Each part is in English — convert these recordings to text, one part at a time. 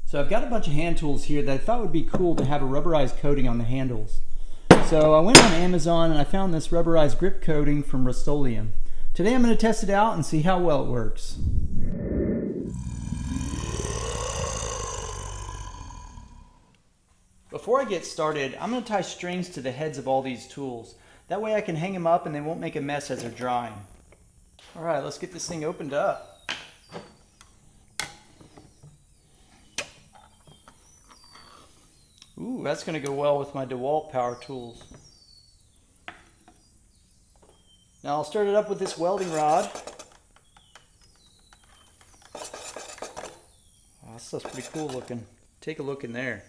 So I've got a bunch of hand tools here that I thought would be cool to have a rubberized coating on the handles. So I went on Amazon and I found this rubberized grip coating from Rust-Oleum. Today I'm going to test it out and see how well it works. Before I get started, I'm going to tie strings to the heads of all these tools. That way I can hang them up and they won't make a mess as they're drying. Alright, let's get this thing opened up. Ooh, that's going to go well with my DeWalt power tools. Now I'll start it up with this welding rod. Oh, this stuff's pretty cool looking. Take a look in there.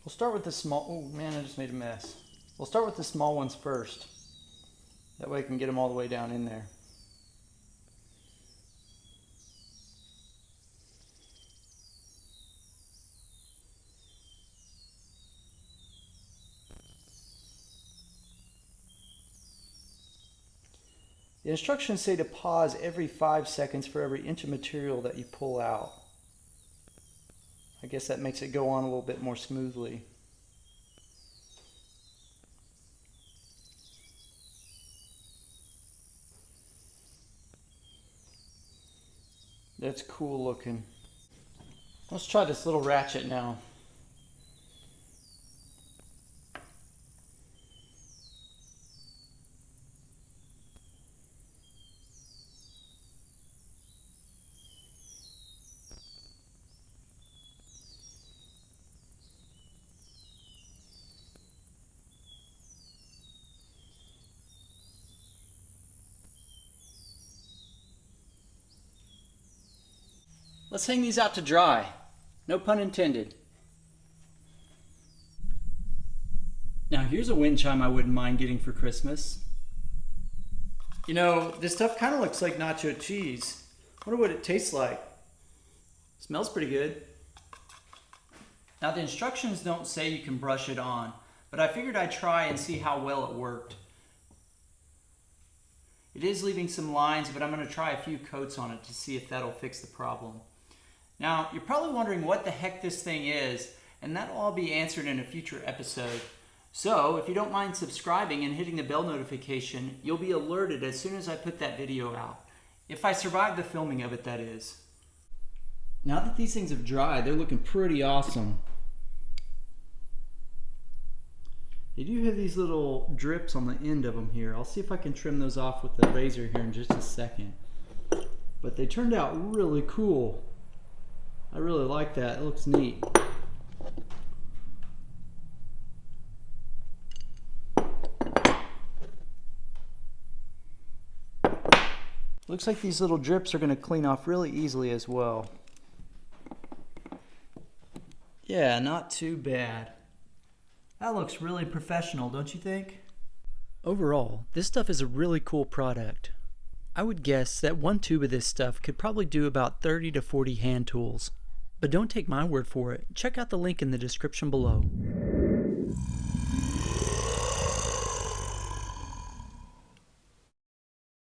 We'll start with the small, oh man, I just made a mess. We'll start with the small ones first. That way I can get them all the way down in there. The instructions say to pause every 5 seconds for every inch of material that you pull out. I guess that makes it go on a little bit more smoothly. That's cool looking. Let's try this little ratchet now. Let's hang these out to dry. No pun intended. Now here's a wind chime I wouldn't mind getting for Christmas. You know, this stuff kind of looks like nacho cheese. I wonder what it tastes like. Smells pretty good. Now the instructions don't say you can brush it on, but I figured I'd try and see how well it worked. It is leaving some lines, but I'm going to try a few coats on it to see if that'll fix the problem. Now, you're probably wondering what the heck this thing is, and that'll all be answered in a future episode. So, if you don't mind subscribing and hitting the bell notification, you'll be alerted as soon as I put that video out. If I survive the filming of it, that is. Now that these things have dried, they're looking pretty awesome. They do have these little drips on the end of them here. I'll see if I can trim those off with the razor here in just a second. But they turned out really cool. I really like that. It looks neat. Looks like these little drips are going to clean off really easily as well. Yeah, not too bad. That looks really professional, don't you think? Overall, this stuff is a really cool product. I would guess that one tube of this stuff could probably do about 30 to 40 hand tools. But don't take my word for it. Check out the link in the description below.